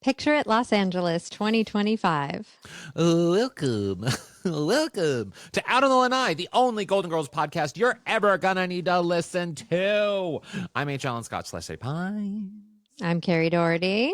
Picture it, Los Angeles, 2025. Welcome. Welcome to Out on the Lanai, the only Golden Girls podcast you're ever gonna need to listen to. I'm HAlanScott / Pie. I'm Kerri Doherty.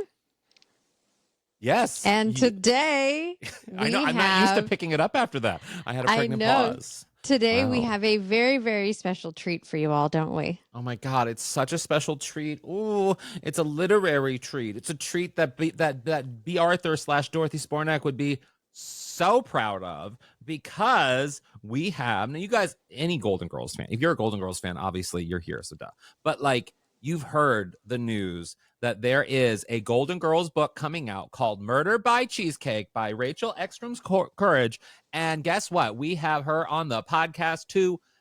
Yes. And today I know, I'm not used to picking it up after that. I had a pregnant pause. Today we have a very, very special treat for you all, don't we? Oh my God, it's such a special treat. Ooh, it's a literary treat. It's a treat that B. Arthur / Dorothy Spornak would be so proud of, because we have, now you guys, any Golden Girls fan, if you're a Golden Girls fan, obviously you're here, so duh. But like, you've heard the news that there is a Golden Girls book coming out called Murder by Cheesecake by Rachel Ekstrom Courage. And guess what? We have her on the podcast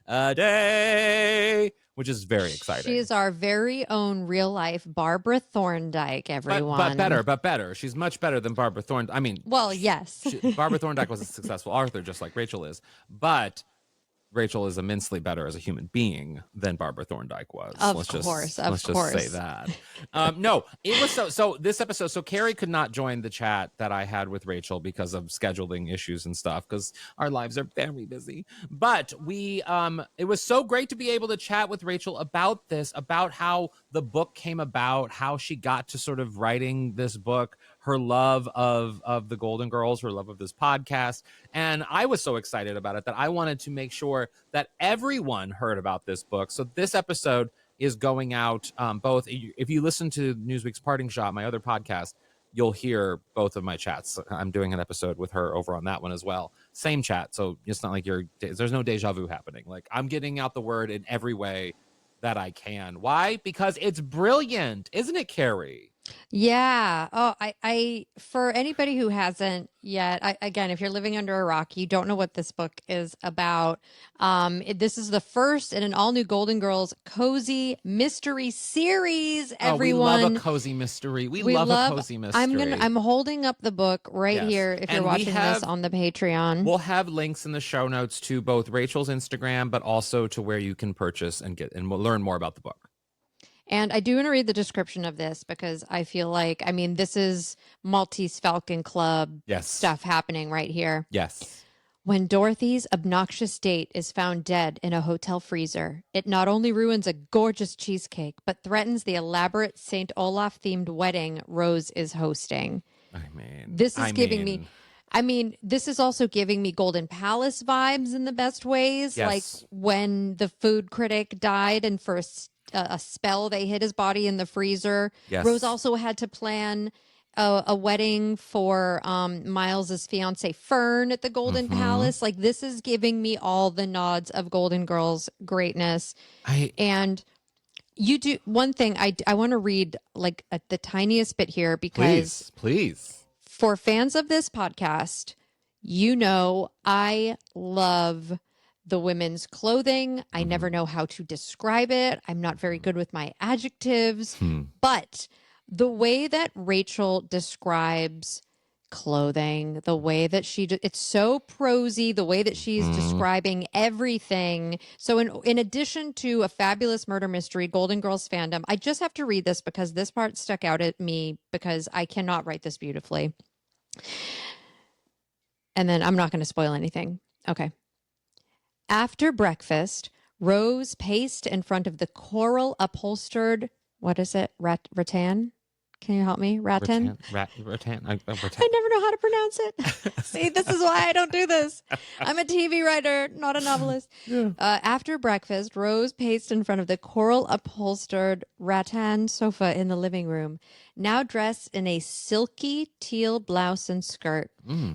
today, which is very exciting. She is our very own real life Barbara Thorndike, everyone. But better. She's much better than Barbara Thorndike. I mean, well, yes. Barbara Thorndike was a successful author, just like Rachel is. But Rachel is immensely better as a human being than Barbara Thorndike was. Let's just say that. No, it was so this episode. So Kerri could not join the chat that I had with Rachel because of scheduling issues and stuff, because our lives are very busy. But it was so great to be able to chat with Rachel about this, about how the book came about, how she got to sort of writing this book, her love of the Golden Girls, her love of this podcast. And I was so excited about it that I wanted to make sure that everyone heard about this book. So this episode is going out both. If you listen to Newsweek's Parting Shot, my other podcast, you'll hear both of my chats. I'm doing an episode with her over on that one as well. Same chat. So it's not like there's no deja vu happening. Like, I'm getting out the word in every way that I can. Why? Because it's brilliant. Isn't it, Kerri? Yeah. Oh, I for anybody who hasn't yet, again, if you're living under a rock, you don't know what this book is about. This is the first in an all new Golden Girls cozy mystery series. Everyone, we love a cozy mystery. We love a cozy mystery. I'm holding up the book right here. If you're watching this on the Patreon, we'll have links in the show notes to both Rachel's Instagram, but also to where you can purchase and we'll learn more about the book. And I do want to read the description of this because I feel like, this is Maltese Falcon Club stuff happening right here. Yes. When Dorothy's obnoxious date is found dead in a hotel freezer, it not only ruins a gorgeous cheesecake, but threatens the elaborate St. Olaf-themed wedding Rose is hosting. This is also giving me Golden Palace vibes in the best ways. Yes. Like when the food critic died and for a spell they hid his body in the freezer. Yes. Rose also had to plan a wedding for Miles's fiance Fern at the Golden Palace. Like, this is giving me all the nods of Golden Girls greatness. And you do one thing. I want to read like the tiniest bit here because please, for fans of this podcast, I love the women's clothing. I never know how to describe it. I'm not very good with my adjectives, but the way that Rachel describes clothing, the way that it's so prosy, the way that she's describing everything. So in addition to a fabulous murder mystery, Golden Girls fandom, I just have to read this because this part stuck out at me because I cannot write this beautifully. And then I'm not going to spoil anything. Okay. After breakfast, Rose paced in front of the coral upholstered, what is it? Rattan? Can you help me? Rattan? Rattan. I never know how to pronounce it. See, this is why I don't do this. I'm a TV writer, not a novelist. Yeah. After breakfast, Rose paced in front of the coral upholstered rattan sofa in the living room, now dressed in a silky teal blouse and skirt.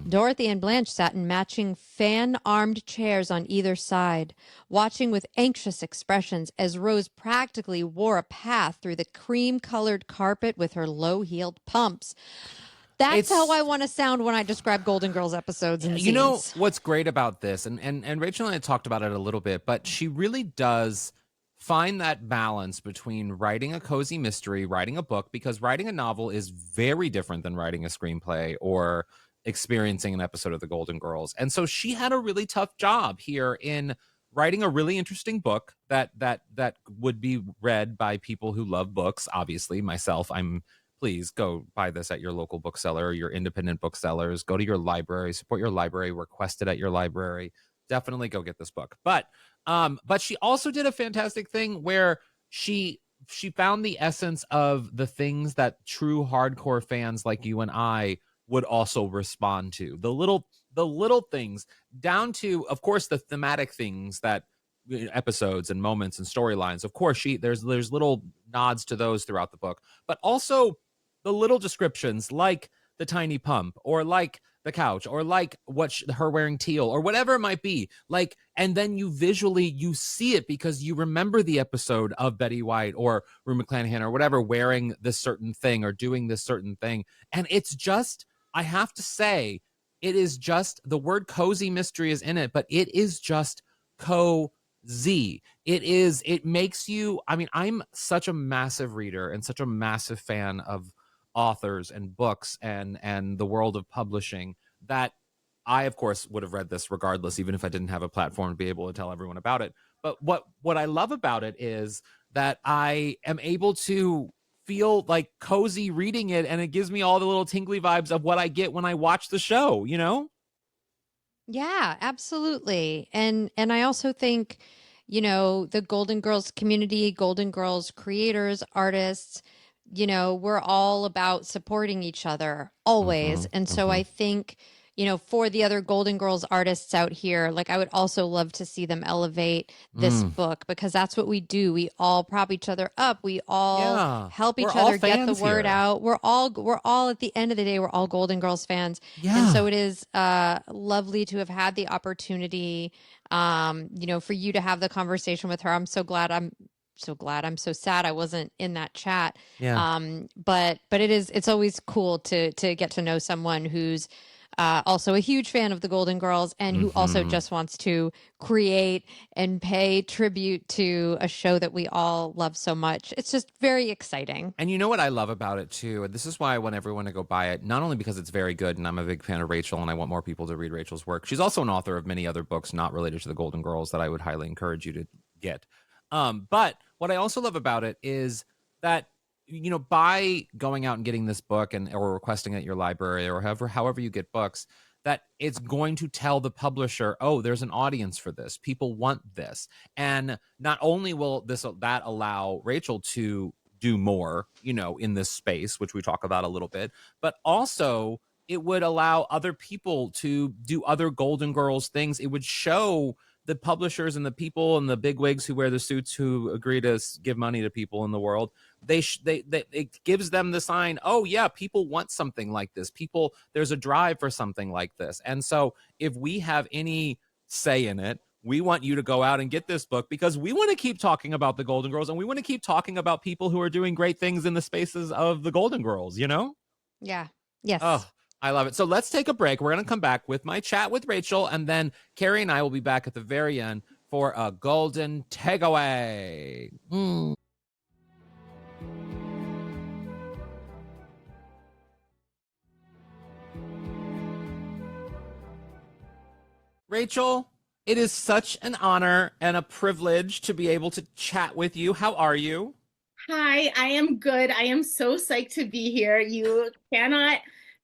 Dorothy and Blanche sat in matching fan-armed chairs on either side, watching with anxious expressions as Rose practically wore a path through the cream-colored carpet with her low-heeled pumps. That's how I want to sound when I describe Golden Girls episodes and scenes. You know what's great about this, and Rachel and I talked about it a little bit, but she really does find that balance between writing a cozy mystery, writing a book, because writing a novel is very different than writing a screenplay or experiencing an episode of The Golden Girls. And so she had a really tough job here in writing a really interesting book that would be read by people who love books. Obviously, myself, I'm please go buy this at your local bookseller or your independent booksellers. Go to your library, support your library, request it at your library. Definitely go get this book. But she also did a fantastic thing where she found the essence of the things that true hardcore fans like you and I would also respond to. The little things, down to, of course, the thematic things that episodes and moments and storylines. Of course, there's little nods to those throughout the book, but also the little descriptions like the tiny pump or like the couch or like her wearing teal or whatever it might be. Like, and then you see it because you remember the episode of Betty White or Rue McClanahan or whatever wearing this certain thing or doing this certain thing. And it's just, I have to say, it is just, the word cozy mystery is in it, but it is just cozy. It makes you, I mean, I'm such a massive reader and such a massive fan of authors and books and the world of publishing that I, of course, would have read this regardless, even if I didn't have a platform to be able to tell everyone about it. But what I love about it is that I am able to feel like cozy reading it, and it gives me all the little tingly vibes of what I get when I watch the show, you know? Yeah, absolutely. And I also think, you know, the Golden Girls community, Golden Girls creators, artists, you know, we're all about supporting each other always. And so I think, you know, for the other Golden Girls artists out here, like I would also love to see them elevate this book, because that's what we do. We all prop each other up. We all help each other get the word out. We're all at the end of the day, we're all Golden Girls fans. Yeah. And so it is lovely to have had the opportunity, you know, for you to have the conversation with her. I'm so glad. I'm so sad I wasn't in that chat. Yeah. But it's always cool to get to know someone who's also a huge fan of the Golden Girls and who also just wants to create and pay tribute to a show that we all love so much. It's just very exciting. And you know what I love about it too, and this is why I want everyone to go buy it, not only because it's very good and I'm a big fan of Rachel and I want more people to read Rachel's work. She's also an author of many other books not related to the Golden Girls that I would highly encourage you to get. But what I also love about it is that, you know, by going out and getting this book or requesting it at your library or however you get books, that it's going to tell the publisher, oh, there's an audience for this. People want this. And not only will that allow Rachel to do more, you know, in this space, which we talk about a little bit, but also it would allow other people to do other Golden Girls things. It would show the publishers and the people and the bigwigs who wear the suits who agree to give money to people in the world, it gives them the sign, oh yeah, people want something like this. There's a drive for something like this. And so if we have any say in it, we want you to go out and get this book because we want to keep talking about the Golden Girls and we want to keep talking about people who are doing great things in the spaces of the Golden Girls, you know? Yeah. Yes. Oh, I love it. So let's take a break. We're going to come back with my chat with Rachel, and then Kerri and I will be back at the very end for a golden takeaway. Rachel, it is such an honor and a privilege to be able to chat with you. How are you? Hi, I am good. I am so psyched to be here. You cannot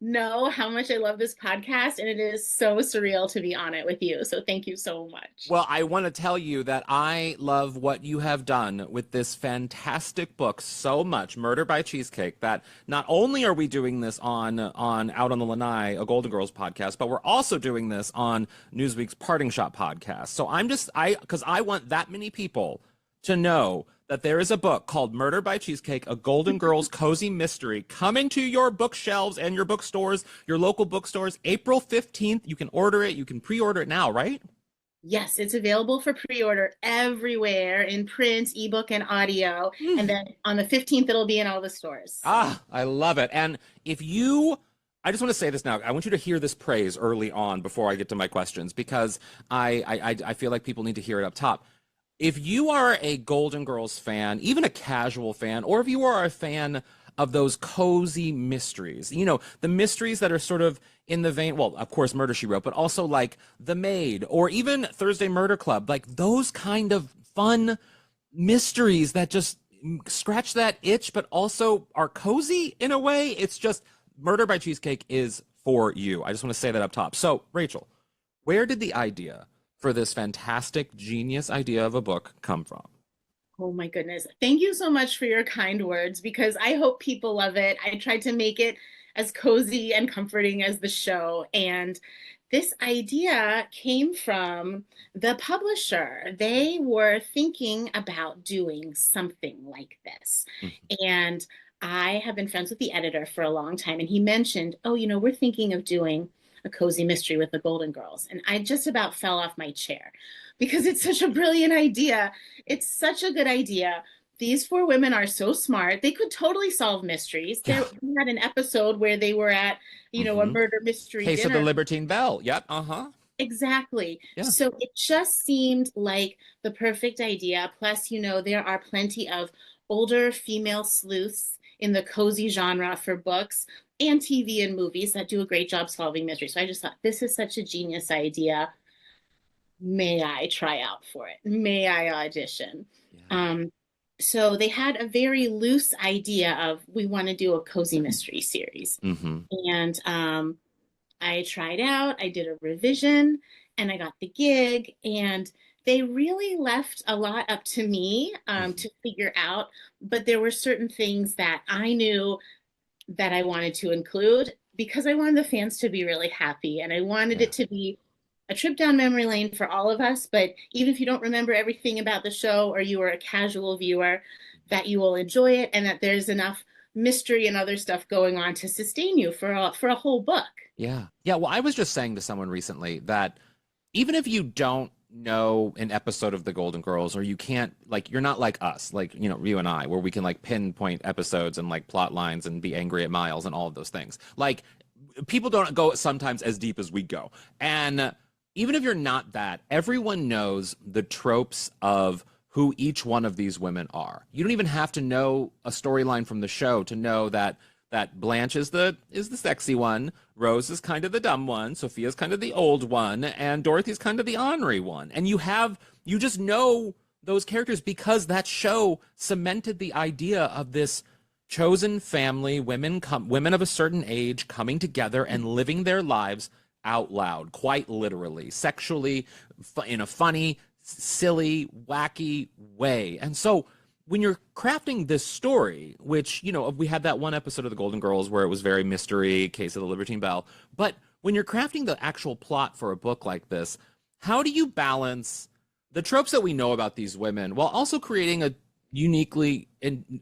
know how much I love this podcast, and it is so surreal to be on it with you. So thank you so much. Well, I want to tell you that I love what you have done with this fantastic book so much, Murder by Cheesecake, that not only are we doing this on Out on the Lanai, a Golden Girls podcast, but we're also doing this on Newsweek's Parting Shot podcast. So because I want that many people to know that there is a book called Murder by Cheesecake, a Golden Girls cozy mystery, coming to your bookshelves and your bookstores, your local bookstores, April 15th. You can order it. You can pre-order it now, right? Yes, it's available for pre-order everywhere in print, ebook, and audio. And then on the 15th, it'll be in all the stores. Ah, I love it. And I just want to say this now. I want you to hear this praise early on before I get to my questions, because I feel like people need to hear it up top. If you are a Golden Girls fan, even a casual fan, or if you are a fan of those cozy mysteries, you know, the mysteries that are sort of in the vein, well, of course, Murder, She Wrote, but also like The Maid or even Thursday Murder Club, like those kind of fun mysteries that just scratch that itch, but also are cozy in a way. It's just Murder by Cheesecake is for you. I just want to say that up top. So, Rachel, where did the idea for this fantastic, genius idea of a book come from? Oh my goodness. Thank you so much for your kind words because I hope people love it. I tried to make it as cozy and comforting as the show. And this idea came from the publisher. They were thinking about doing something like this. And I have been friends with the editor for a long time. And he mentioned, oh, we're thinking of doing a cozy mystery with the Golden Girls. And I just about fell off my chair because it's such a brilliant idea. It's such a good idea. These four women are so smart. They could totally solve mysteries. We had an episode where they were at, a murder mystery Case dinner. of the Libertine Belle. Yep. Exactly. Yeah. So it just seemed like the perfect idea. Plus, there are plenty of older female sleuths in the cozy genre for books and TV and movies that do a great job solving mysteries. So I just thought, this is such a genius idea. May I try out for it? May I audition? Yeah. So they had a very loose idea of we want to do a cozy mystery series. And I tried out, I did a revision, and I got the gig. And they really left a lot up to me to figure out. But there were certain things that I knew that I wanted to include because I wanted the fans to be really happy. And I wanted it to be a trip down memory lane for all of us. But even if you don't remember everything about the show or you are a casual viewer, that you will enjoy it and that there's enough mystery and other stuff going on to sustain you for a whole book. Yeah. Yeah. Well, I was just saying to someone recently that even if you don't know an episode of the Golden Girls, or you can't, like, you're not like us, like, you and I, where we can like pinpoint episodes and like plot lines and be angry at Miles and all of those things. Like, people don't go sometimes as deep as we go. And even if you're not that, everyone knows the tropes of who each one of these women are. You don't even have to know a storyline from the show to know that Blanche is the sexy one, Rose is kind of the dumb one, Sophia's kind of the old one, and Dorothy's kind of the ornery one. And you just know those characters because that show cemented the idea of this chosen family, women of a certain age coming together and living their lives out loud, quite literally, sexually, in a funny, silly, wacky way. And so when you're crafting this story, which, we had that one episode of the Golden Girls where it was very mystery, Case of the Libertine Belle, but when you're crafting the actual plot for a book like this, how do you balance the tropes that we know about these women while also creating a uniquely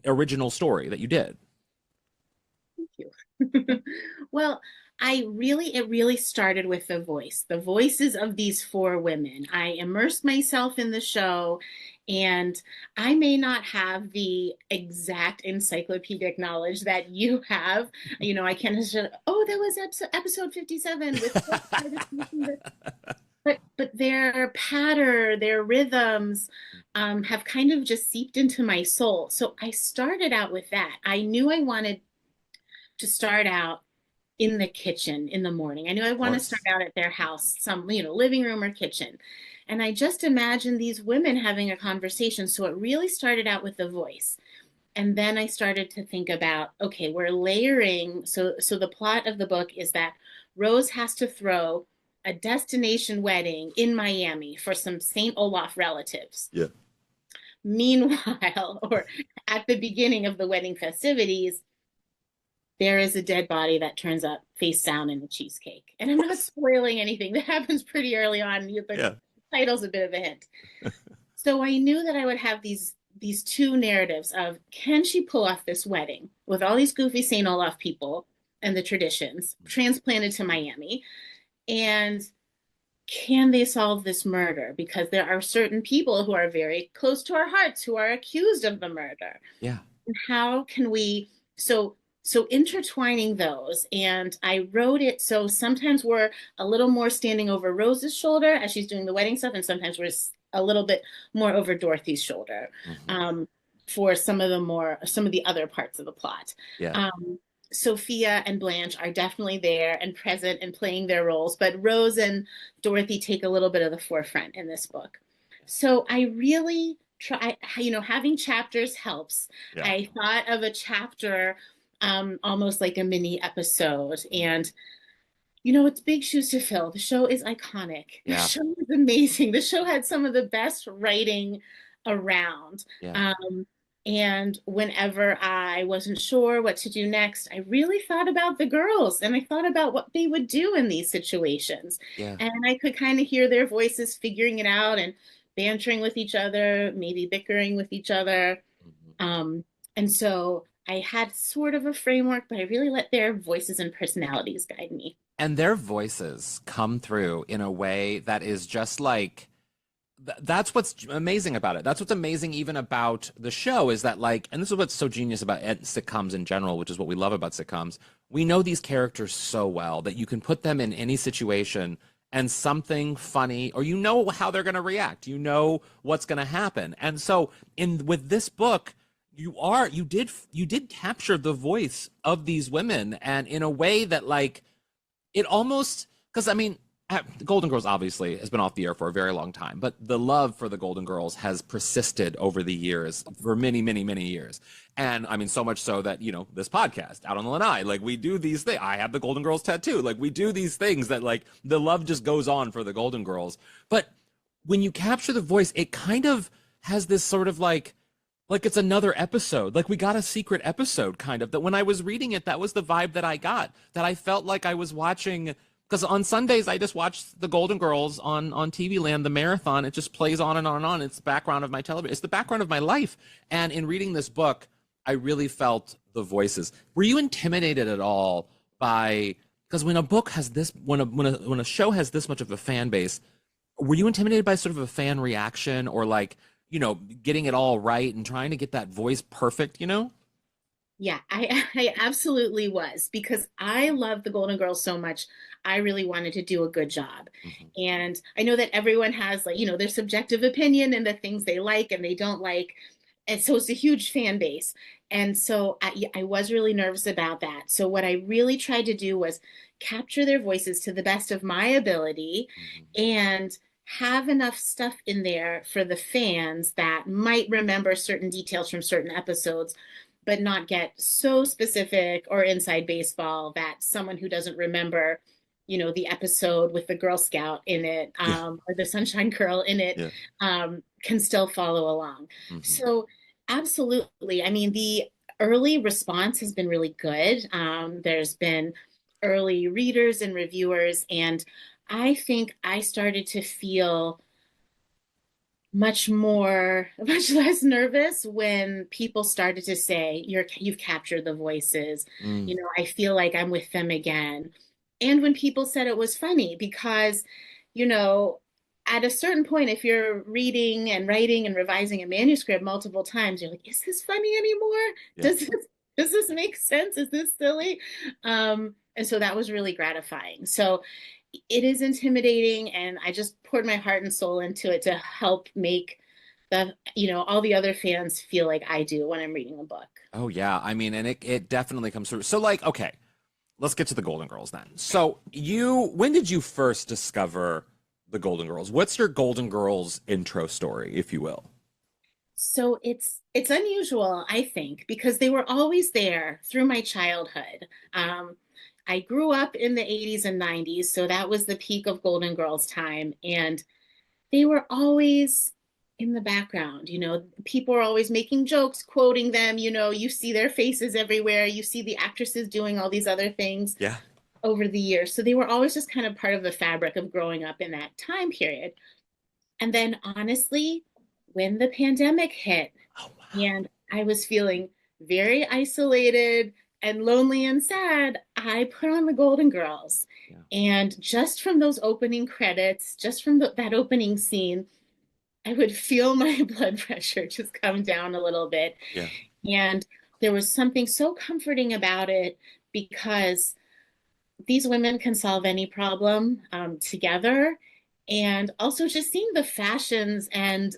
original story that you did? Thank you. Well, it really started with the voices of these four women. I immersed myself in the show, and I may not have the exact encyclopedic knowledge that you have. I can't just, that was episode 57 with but their patter, their rhythms have kind of just seeped into my soul. So I started out with that. I knew I wanted to start out in the kitchen in the morning. I knew I want to start out at their house, some, living room or kitchen. And I just imagined these women having a conversation. So it really started out with the voice. And then I started to think about, okay, we're layering. So the plot of the book is that Rose has to throw a destination wedding in Miami for some St. Olaf relatives. Yeah. Meanwhile, or at the beginning of the wedding festivities, there is a dead body that turns up face down in the cheesecake. And I'm not spoiling anything. That happens pretty early on. The title's a bit of a hint. So I knew that I would have these two narratives of, can she pull off this wedding with all these goofy St. Olaf people and the traditions transplanted to Miami? And can they solve this murder? Because there are certain people who are very close to our hearts who are accused of the murder. Yeah. And how can we, so intertwining those, and I wrote it so sometimes we're a little more standing over Rose's shoulder as she's doing the wedding stuff, and sometimes we're a little bit more over Dorothy's shoulder for some of the other parts of the plot. Yeah. Sophia and Blanche are definitely there and present and playing their roles, but Rose and Dorothy take a little bit of the forefront in this book. So I really try, having chapters helps. Yeah. I thought of a chapter, almost like a mini episode. And, it's big shoes to fill. The show is iconic. The Yeah. show is amazing. The show had some of the best writing around. Yeah. And whenever I wasn't sure what to do next, I really thought about the girls and I thought about what they would do in these situations. Yeah. And I could kind of hear their voices figuring it out and bantering with each other, maybe bickering with each other. And so I had sort of a framework, but I really let their voices and personalities guide me. And their voices come through in a way that is just like, that's what's amazing about it. That's what's amazing even about the show is that, like, and this is what's so genius about sitcoms in general, which is what we love about sitcoms. We know these characters so well that you can put them in any situation and something funny, or how they're going to react. You know what's going to happen. And so with this book, you did capture the voice of these women, and in a way that, like, it almost, because I mean, the Golden Girls obviously has been off the air for a very long time, but the love for the Golden Girls has persisted over the years, for many, many, many years. And I mean, so much so that, this podcast out on the Lanai, like, we do these things. I have the Golden Girls tattoo. Like, we do these things that, like, the love just goes on for the Golden Girls. But when you capture the voice, it kind of has this sort of like it's another episode. Like, we got a secret episode, kind of, that when I was reading it, that was the vibe that I got, that I felt like I was watching. Because on Sundays, I just watch the Golden Girls on TV Land, the marathon. It just plays on and on and on. It's the background of my television. It's the background of my life. And in reading this book, I really felt the voices. Were you intimidated at all by, because when a book has this, when a show has this much of a fan base, were you intimidated by sort of a fan reaction, or like, getting it all right and trying to get that voice perfect, Yeah, I absolutely was, because I love the Golden Girls so much. I really wanted to do a good job. And I know that everyone has, like, their subjective opinion and the things they like and they don't like. And so it's a huge fan base. And so I was really nervous about that. So what I really tried to do was capture their voices to the best of my ability and have enough stuff in there for the fans that might remember certain details from certain episodes, but not get so specific or inside baseball that someone who doesn't remember, the episode with the Girl Scout in it, or the Sunshine Girl in it, can still follow along. So absolutely. I mean, the early response has been really good. There's been early readers and reviewers, and I think I started to feel much less nervous when people started to say, you've captured the voices. I feel like I'm with them again. And when people said it was funny, because, at a certain point, if you're reading and writing and revising a manuscript multiple times, you're like, is this funny anymore? Yeah. Does this make sense? Is this silly? And so that was really gratifying. So it is intimidating, and I just poured my heart and soul into it to help make all the other fans feel like I do when I'm reading a book. Oh yeah, I mean, and it definitely comes through. So, like, okay, let's get to the Golden Girls then. So when did you first discover the Golden Girls? What's your Golden Girls intro story, if you will? So it's unusual, I think, because they were always there through my childhood. I grew up in the 80s and 90s, so that was the peak of Golden Girls time. And they were always in the background. People are always making jokes, quoting them. You see their faces everywhere. You see the actresses doing all these other things over the years. So they were always just kind of part of the fabric of growing up in that time period. And then, honestly, when the pandemic hit, and I was feeling very isolated and lonely and sad, I put on the Golden Girls. And just from those opening credits, just from that opening scene, I would feel my blood pressure just come down a little bit. And there was something so comforting about it, because these women can solve any problem together. And also just seeing the fashions and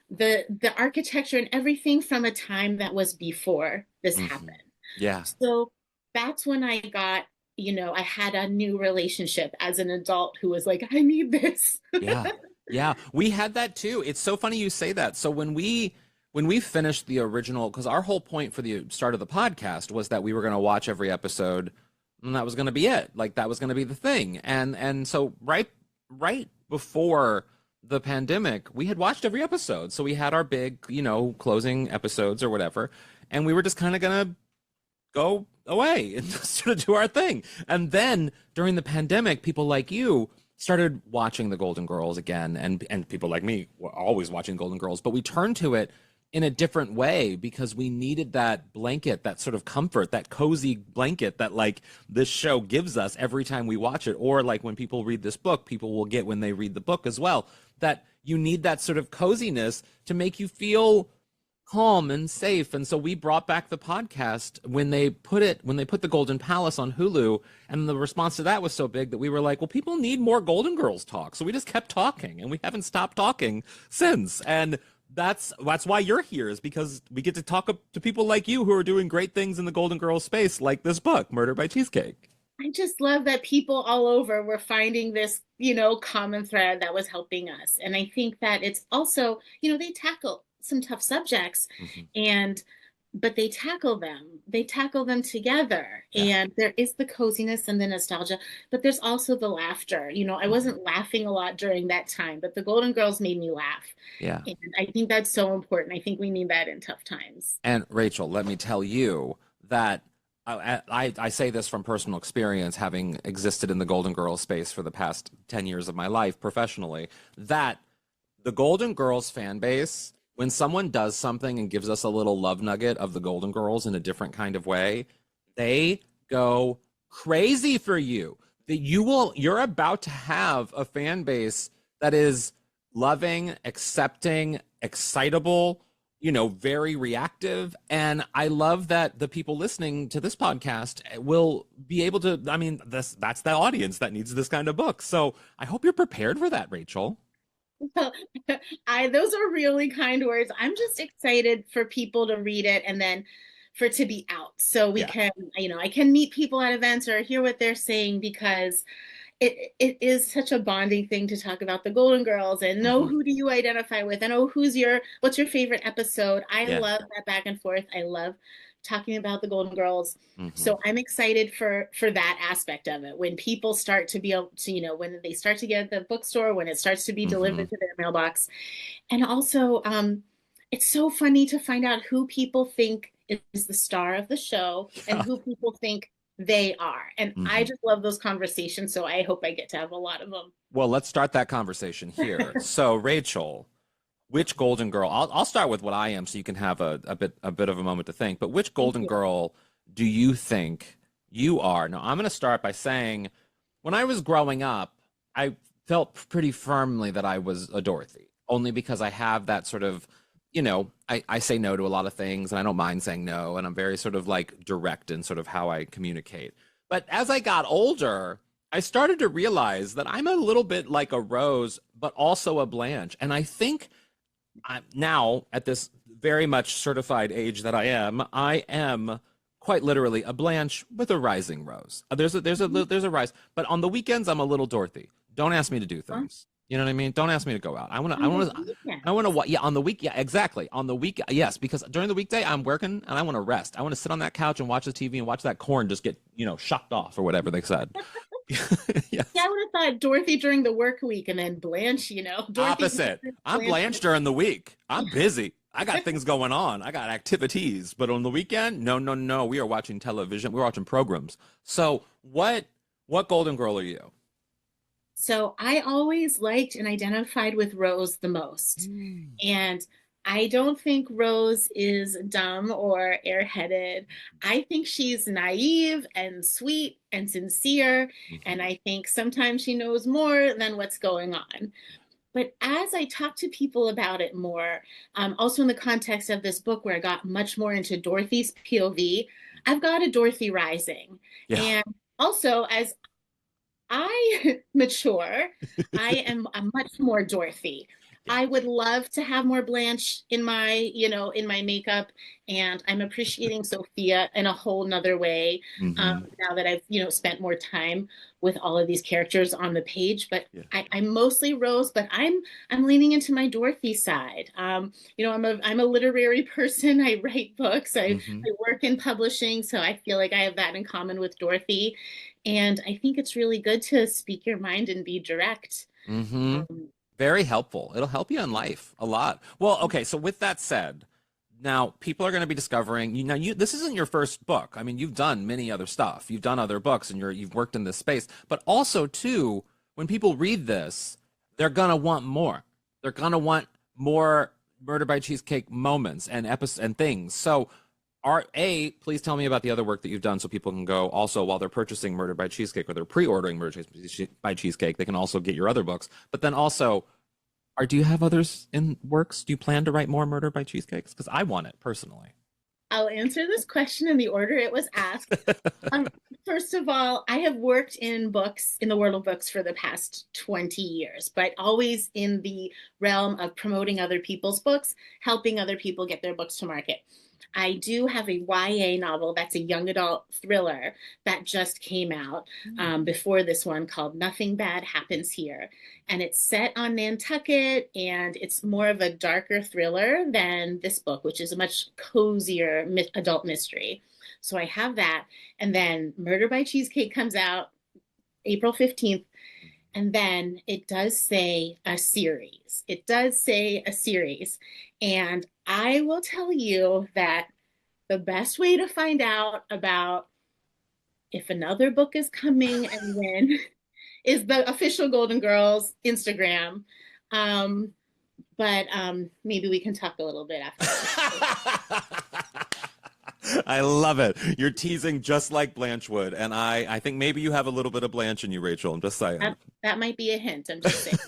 the architecture and everything from a time that was before this happened. Yeah. So that's when I got, I had a new relationship as an adult who was like, I need this. Yeah. Yeah, we had that too. It's so funny you say that. So when we finished the original, because our whole point for the start of the podcast was that we were going to watch every episode, and that was going to be it. Like that was going to be the thing. And so right before the pandemic, we had watched every episode. So we had our big, closing episodes or whatever, and we were just kind of going to go away and just sort of do our thing. And then during the pandemic, people like you started watching the Golden Girls again, and people like me were always watching Golden Girls, but we turned to it in a different way because we needed that blanket, that sort of comfort, that cozy blanket that like this show gives us every time we watch it, or like when people read this book, people will get when they read the book as well, that you need that sort of coziness to make you feel calm and safe. And so we brought back the podcast when they put the Golden Palace on Hulu, and the response to that was so big that we were like, well, people need more Golden Girls talk. So we just kept talking, and we haven't stopped talking since. And that's why you're here, is because we get to talk to people like you who are doing great things in the Golden Girls space, like this book, Murder by Cheesecake. I just love that people all over were finding this, common thread that was helping us. And I think that it's also, they tackle some tough subjects, and but they tackle them together. Yeah. And there is the coziness and the nostalgia, but there's also the laughter. I wasn't laughing a lot during that time, but the Golden Girls made me laugh. Yeah. And I think that's so important. I think we need that in tough times. And Rachel, let me tell you that I say this from personal experience, having existed in the Golden Girls space for the past 10 years of my life professionally, that the Golden Girls fan base, when someone does something and gives us a little love nugget of the Golden Girls in a different kind of way, they go crazy for you. That you're about to have a fan base that is loving, accepting, excitable, very reactive. And I love that the people listening to this podcast will be able to, that's the audience that needs this kind of book. So I hope you're prepared for that, Rachel. Well, those are really kind words. I'm just excited for people to read it, and then for it to be out, so we can, I can meet people at events or hear what they're saying, because it is such a bonding thing to talk about the Golden Girls and know who do you identify with, and what's your favorite episode. I love that back and forth. I love talking about the Golden Girls. So I'm excited for that aspect of it. When people start to be able to, when they start to get at the bookstore, when it starts to be delivered to their mailbox. And also, it's so funny to find out who people think is the star of the show and who people think they are. And I just love those conversations. So I hope I get to have a lot of them. Well, let's start that conversation here. So Rachel, which Golden Girl, I'll start with what I am so you can have a bit of a moment to think, but which Golden Girl do you think you are? Now, I'm going to start by saying, when I was growing up, I felt pretty firmly that I was a Dorothy, only because I have that sort of, I say no to a lot of things, and I don't mind saying no, and I'm very sort of like direct in sort of how I communicate. But as I got older, I started to realize that I'm a little bit like a Rose, but also a Blanche. And I think I'm now, at this very much certified age that I am quite literally a Blanche with a rising Rose. There's a rise, but on the weekends I'm a little Dorothy. Don't ask me to do things. You know what I mean? Don't ask me to go out. I want to. Yeah, on the week. Yeah, exactly. On the week. Yes, because during the weekday I'm working and I want to rest. I want to sit on that couch and watch the TV and watch that corn just get shucked off or whatever they said. Yes. Yeah, I would have thought Dorothy during the work week, and then Blanche, Dorothy opposite. I'm Blanche during the week. I'm busy. I got things going on. I got activities. But on the weekend, no. We are watching television. We're watching programs. So what Golden Girl are you? So I always liked and identified with Rose the most. And I don't think Rose is dumb or airheaded. I think she's naive and sweet and sincere. And I think sometimes she knows more than what's going on. But as I talk to people about it more, also in the context of this book where I got much more into Dorothy's POV, I've got a Dorothy rising. Yeah. And also, as I mature, I am a much more Dorothy. I would love to have more Blanche in my, in my makeup, and I'm appreciating Sophia in a whole nother way now that I've, spent more time with all of these characters on the page. But I'm mostly Rose, but I'm leaning into my Dorothy side. I'm a literary person. I write books. I work in publishing, so I feel like I have that in common with Dorothy. And I think it's really good to speak your mind and be direct. Very helpful. It'll help you in life a lot. Well, okay. So with that said, now people are going to be discovering this isn't your first book. I mean, you've done many other stuff. You've done other books and you've worked in this space, but also too, when people read this, they're going to want more. They're going to want more Murder by Cheesecake moments and episodes and things. So please tell me about the other work that you've done so people can go also while they're purchasing Murder by Cheesecake or they're pre-ordering Murder by Cheesecake, they can also get your other books. But then also, do you have others in works? Do you plan to write more Murder by Cheesecakes? Because I want it personally. I'll answer this question in the order it was asked. First of all, I have worked in the world of books for the past 20 years, but always in the realm of promoting other people's books, helping other people get their books to market. I do have a YA novel that's a young adult thriller that just came out before this one called Nothing Bad Happens Here. And it's set on Nantucket, and it's more of a darker thriller than this book, which is a much cozier adult mystery. So I have that. And then Murder by Cheesecake comes out April 15th. And then it does say a series. It does say a series. And I will tell you that the best way to find out about if another book is coming and when is the official Golden Girls Instagram. But maybe we can talk a little bit after. I love it. You're teasing just like Blanche would. And I think maybe you have a little bit of Blanche in you, Rachel. I'm just saying. That might be a hint. I'm just saying.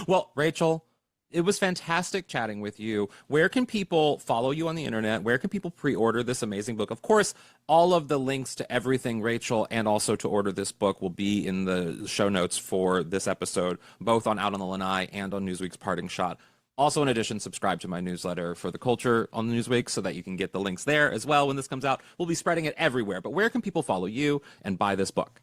Well, Rachel, it was fantastic chatting with you. Where can people follow you on the internet? Where can people pre-order this amazing book? Of course, all of the links to everything, Rachel, and also to order this book will be in the show notes for this episode, both on Out on the Lanai and on Newsweek's Parting Shot. Also, in addition, subscribe to my newsletter for the culture on the Newsweek so that you can get the links there as well when this comes out. We'll be spreading it everywhere. But where can people follow you and buy this book?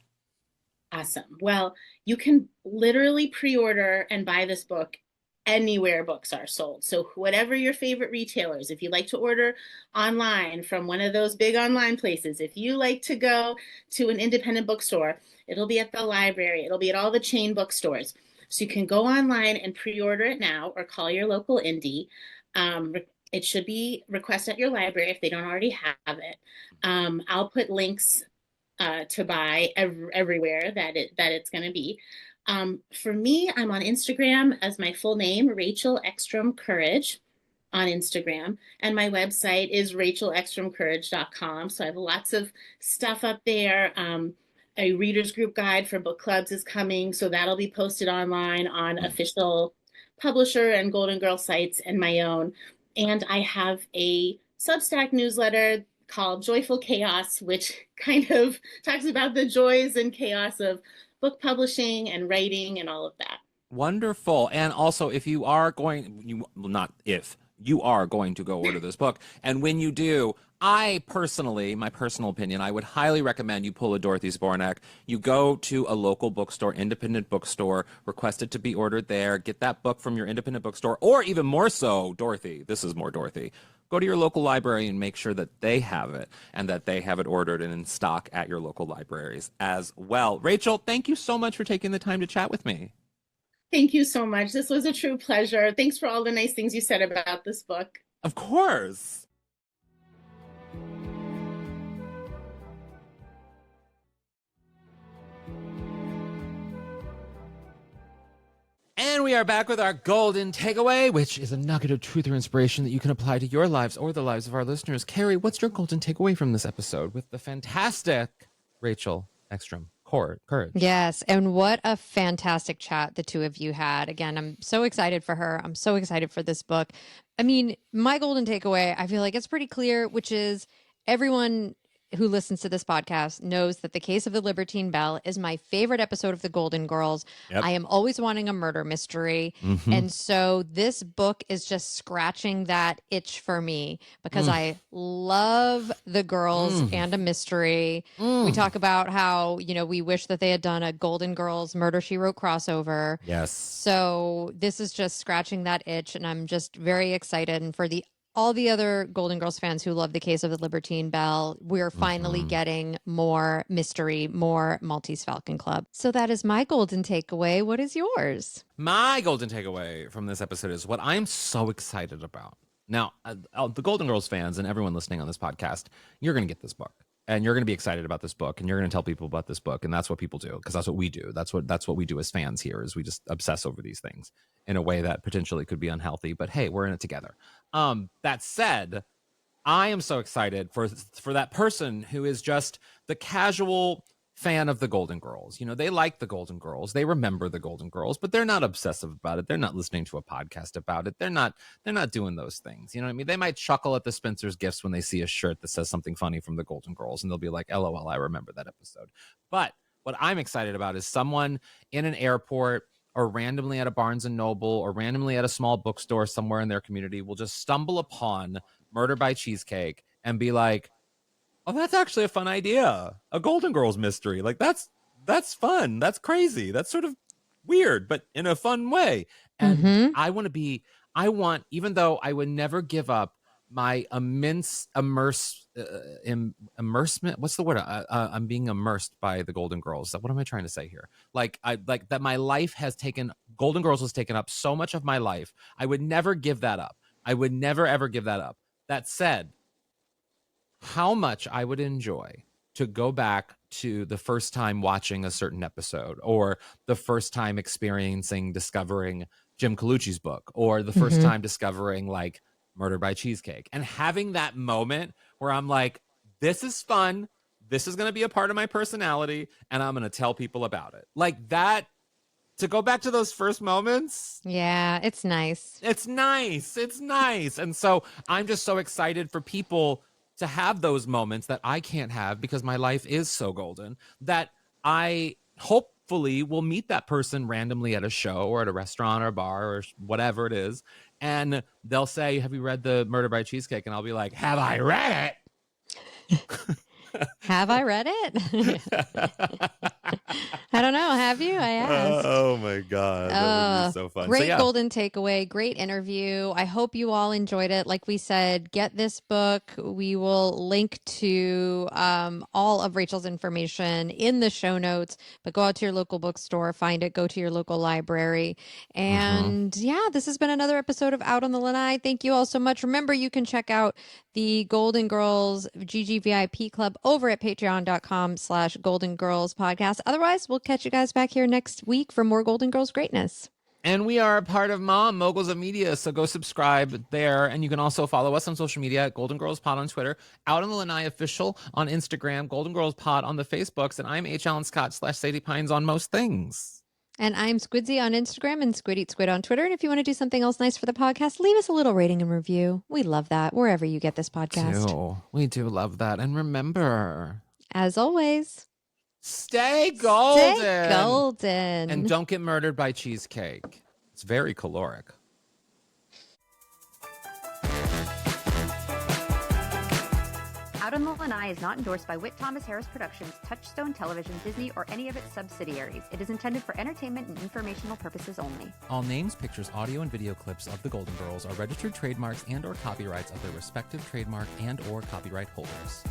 Awesome. Well, you can literally pre-order and buy this book anywhere books are sold. So whatever your favorite retailers, if you like to order online from one of those big online places, if you like to go to an independent bookstore, it'll be at the library, it'll be at all the chain bookstores. So you can go online and pre-order it now or call your local indie. It should be requested at your library if they don't already have it. I'll put links to buy everywhere that it's going to be. For me, I'm on Instagram as my full name, Rachel Ekstrom Courage on Instagram. And my website is rachelekstromcourage.com. So I have lots of stuff up there. A readers group guide for book clubs is coming. So that'll be posted online on official publisher and Golden Girl sites and my own. And I have a Substack newsletter called Joyful Chaos, which kind of talks about the joys and chaos of book publishing and writing and all of that. Wonderful. And also, if you are going, you are going to go order this book, and when you do, my personal opinion, I would highly recommend you pull a Dorothy Zbornak. You go to a local bookstore, independent bookstore, request it to be ordered there, get that book from your independent bookstore, or even more so, Dorothy, this is more Dorothy, go to your local library and make sure that they have it and that they have it ordered and in stock at your local libraries as well. Rachel, thank you so much for taking the time to chat with me. Thank you so much. This was a true pleasure. Thanks for all the nice things you said about this book. Of course. And we are back with our golden takeaway, which is a nugget of truth or inspiration that you can apply to your lives or the lives of our listeners. Kerri, what's your golden takeaway from this episode with the fantastic Rachel Ekstrom Courage? Yes, and what a fantastic chat the two of you had. Again, I'm so excited for her. I'm so excited for this book. I mean, my golden takeaway, I feel like it's pretty clear, which is everyone who listens to this podcast knows that The Case of the Libertine Belle is my favorite episode of The Golden Girls. Yep. I am always wanting a murder mystery. And so this book is just scratching that itch for me because I love the girls and a mystery. We talk about how, you know, we wish that they had done a Golden Girls Murder, She Wrote crossover. Yes. So this is just scratching that itch, and I'm just very excited. And for all the other Golden Girls fans who love The Case of the Libertine Belle, we're finally getting more mystery, more Maltese Falcon Club. So that is my golden takeaway. What is yours? My golden takeaway from this episode is what I'm so excited about. Now, the Golden Girls fans and everyone listening on this podcast, you're going to get this book. And you're going to be excited about this book, and you're going to tell people about this book, and that's what people do, because that's what we do. That's what we do as fans here, is we just obsess over these things in a way that potentially could be unhealthy. But hey, we're in it together. That said, I am so excited for that person who is just the casual fan of the Golden Girls. You know, they like the Golden Girls, they remember the Golden Girls, but they're not obsessive about it. They're not listening to a podcast about it. They're not doing those things. You know what I mean? They might chuckle at the Spencer's Gifts when they see a shirt that says something funny from the Golden Girls, and they'll be like, LOL, I remember that episode. But what I'm excited about is someone in an airport or randomly at a Barnes and Noble or randomly at a small bookstore somewhere in their community will just stumble upon Murder by Cheesecake and be like, oh, that's actually a fun idea. A Golden Girls mystery. Like, that's fun. That's crazy. That's sort of weird, but in a fun way. And even though I would never give up my immense immersement. What's the word? I'm being immersed by the Golden Girls. What am I trying to say here? Like that my life has taken, Golden Girls has taken up so much of my life. I would never give that up. I would never, ever give that up. That said, how much I would enjoy to go back to the first time watching a certain episode, or the first time discovering Jim Colucci's book, or the first time discovering like Murder by Cheesecake, and having that moment where I'm like, this is fun. This is going to be a part of my personality, and I'm going to tell people about it. Like that, to go back to those first moments. Yeah, it's nice. It's nice. It's nice. And so I'm just so excited for people to have those moments that I can't have because my life is so golden, that I hopefully will meet that person randomly at a show or at a restaurant or a bar or whatever it is. And they'll say, have you read the Murder by Cheesecake? And I'll be like, have I read it? Have I read it? I don't know. Have you? I asked. Oh my God. That would be so fun. Great golden takeaway. Great interview. I hope you all enjoyed it. Like we said, get this book. We will link to all of Rachel's information in the show notes, but go out to your local bookstore, find it, go to your local library. And yeah, this has been another episode of Out on the Lanai. Thank you all so much. Remember, you can check out the Golden Girls GGVIP Club over at patreon.com/Golden Girls Podcast. Otherwise, we'll catch you guys back here next week for more Golden Girls greatness. And we are a part of Moguls of Media, so go subscribe there. And you can also follow us on social media at Golden Girls Pod on Twitter, Out on the Lanai Official on Instagram, Golden Girls Pod on the Facebooks, and I'm HAlanScott / Sadie Pines on most things. And I'm Squidsy on Instagram and Squid Eat Squid on Twitter. And if you want to do something else nice for the podcast, leave us a little rating and review. We love that wherever you get this podcast. We do love that. And remember, as always, stay golden. Stay golden. And don't get murdered by cheesecake. It's very caloric. Out on the Lanai is not endorsed by Whit Thomas Harris Productions, Touchstone Television, Disney, or any of its subsidiaries. It is intended for entertainment and informational purposes only. All names, pictures, audio, and video clips of the Golden Girls are registered trademarks and/or copyrights of their respective trademark and/or copyright holders.